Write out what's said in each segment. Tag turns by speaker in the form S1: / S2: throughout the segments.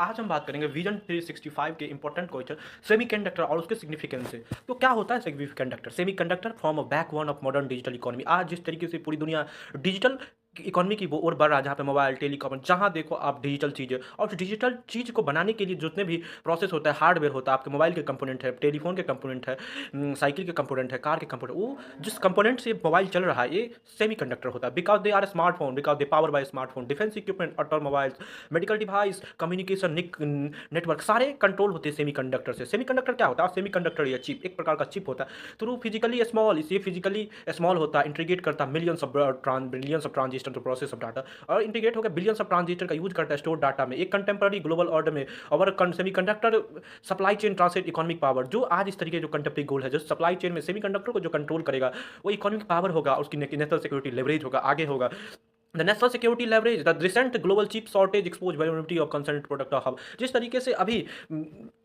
S1: आज हम बात करेंगे विजन 365 के इंपॉर्टेंट क्वेश्चन सेमीकंडक्टर और उसके सिग्निफिकेंस से। तो क्या होता है semiconductor? Semiconductor form a backbone of modern digital economy. आज जिस तरीके से पूरी दुनिया डिजिटल इकोनॉमी की ओर बढ़ रहा है, जहाँ पे मोबाइल, टेलीकॉम, जहाँ देखो आप डिजिटल चीज़ें, और उस डिजिटल चीज़ को बनाने के लिए जितने भी प्रोसेस होता है, हार्डवेयर होता है, आपके मोबाइल के कंपोनेंट है, टेलीफोन के कंपोनेंट है, साइकिल के कंपोनेंट है, कार के कंपोनेंट, वो जिस कंपोनेंट से मोबाइल चल रहा है, ये सेमीकंडक्टर होता है। Because they are smartphone, because they power by smartphone, defence equipment, automobiles, medical device, communication network, सारे कंट्रोल होते हैं सेमीकंडक्टर से। सेमीकंडक्टर क्या होता है? सेमीकंडक्टर या चिप, एक प्रकार का चिप होता है थ्रू फिजिकली स्मॉल, इसे फिजिकली स्मॉल होता है, इंटीग्रेट करता है billions of transistor to process of data, और इंटीग्रेट होकर बिलियंस ऑफ ट्रांजिस्टर का यूज करता है स्टोर डाटा में एक कंटेम्प्रेरी ग्लोबल ऑर्डर में। और semiconductor supply chain translate economic power, जो आज इस तरीके जो कंटेम्प्रेरी गोल है, जो सप्लाई चेन में सेमीकंडक्टर को जो कंट्रोल करेगा, वो इकोनॉमिक पावर होगा, उसकी नेशनल सिक्योरिटी लेवरेज होगा, आगे होगा। The national security leverage the recent global chip shortage expose vulnerability of concern product of hub. जिस तरीके से अभी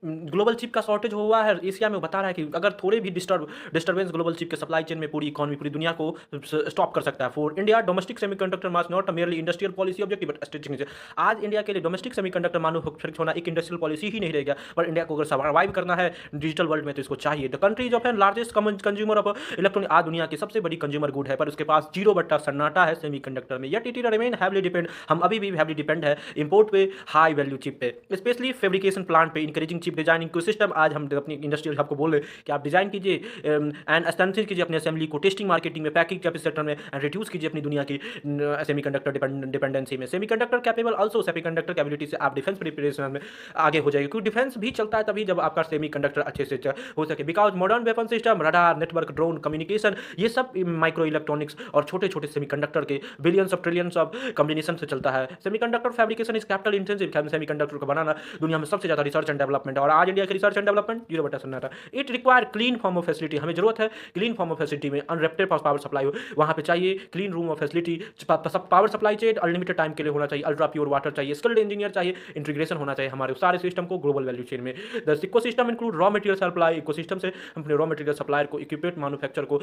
S1: ग्लोबल चिप का शॉर्टेज हुआ है एशिया में, बता रहा है कि अगर थोड़े भी डिस्टर्बेंस ग्लोबल चिप के सप्लाई चेन में पूरी इकोनॉमी, पूरी दुनिया को स्टॉप कर सकता है। For India domestic semiconductor mass not merely industrial policy objective but strategic. आज इंडिया के लिए डोमेस्टिक सेमीकंडक्टर मैन्युफैक्चरिंग होना एक इंडस्ट्रियल पॉलिसी ही नहीं रहेगा, पर इंडिया को अगर सर्वाइव करना है डिजिटल वर्ल्ड में तो इसको चाहिए। The countries of an largest consumer of electronic, आज दुनिया की सबसे बड़ी कंज्यूमर गुड है, पर उसके पास जीरो बट्टा सन्नाटा है सेमीकंडक्टर में। Yet it remain heavily depend, हम अभी भी हैवली डिपेंड है इंपोर्ट पे, हाई वैल्यू चिप पे, स्पेशली फैब्रिकेशन प्लांट पे, इंकरेजिंग चिप डिजाइनिंग इकोसिस्टम। आज हम अपनी इंडस्ट्रियल आपको बोल रहे हैं कि आप डिजाइन कीजिए एंड स्ट्रेंथन कीजिए अपनी असेंबली को, टेस्टिंग मार्केटिंग में, पैकिंग कैपेसिटर में, एंड रिड्यूस कीजिए अपनी दुनिया की सेमीकंडक्टर डिपेंडेंसी में। Semiconductor capable also, semiconductor capability से आप डिफेंस प्रिपरेशन में आगे हो जाएगी, क्योंकि डिफेंस भी चलता है तभी जब आपका सेमीकंडक्टर अच्छे से हो सके। Because modern weapon system, radar, network, drone, communication, ये सब माइक्रो इलेक्ट्रॉनिक्स और छोटे छोटे सेमीकंडक्टर के billions of trillions of combination से चलता है। Semiconductor fabrication is capital intensive, semiconductor को बनाना दुनिया में सबसे ज्यादा रिसर्च एंड डेवलपमेंट, और आज इंडिया की रिसर्च एंड डेवलपमेंट जीरो बटा सन्नाटा। It require clean form of facility, हमें जरूरत है क्लीन फॉर्म ऑफ फैसिलिटी में, अनरेप्टेड पावर सप्लाई हो, वहां पे चाहिए clean room of facility, power supply चाहिए, अनलिमिटेड टाइम के लिए होना चाहिए, अल्ट्रा प्योर वाटर चाहिए, स्किल्ड इंजीनियर चाहिए, इंटीग्रेशन होना चाहिए हमारे सारे सिस्टम को ग्लोबल वैल्यू चेन में। The ecosystem include raw material supply, ecosystem से अपने रॉ मटेरियल सप्लायर को, इक्विपमेंट मैन्युफैक्चर को,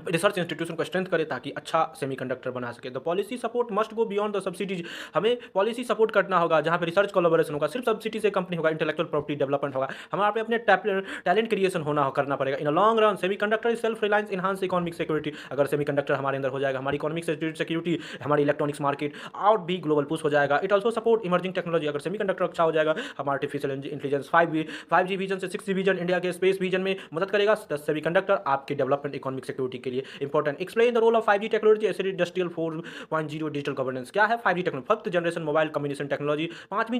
S1: रिसर्च इंस्टीट्यूशन को स्ट्रेंथ करे ताकि अच्छा सेमीकंडक्टर बना सके। The policy support must go beyond the subsidies, हमें पॉलिसी सपोर्ट करना होगा जहां पे रिसर्च कोलैबोरेशन होगा, सिर्फ सब्सिडी से कंपनी होगा, इंटेलेक्चुअल प्रॉपर्टी डेवलपमेंट होगा, हमारे पे अपने टैलेंट क्रिएशन करना पड़ेगा। In long run semiconductor self reliance enhance economic security, अगर सेमीकंडक्टर हमारे अंदर हो जाएगा, हमारी इकोनॉमिक सिक्योरिटी, हमारी इलेक्ट्रॉनिक्स मार्केट और भी ग्लोबल पुश हो जाएगा। It also support emerging technology, अगर सेमीकंडक्टर अच्छा हो जाएगा, हमारा आर्टिफिशियल इंटेलिजेंस 5G विजन से 6G विजन, इंडिया के स्पेस विजन में मदद करेगा। सेमीकंडक्टर आपके डेवलपमेंट इकोनॉमिक सिक्योरिटी के लिए important. Explain the role of 5G technology as industrial 4.0 digital governance. क्या है 5G technology? First generation mobile communication technology, 5वीं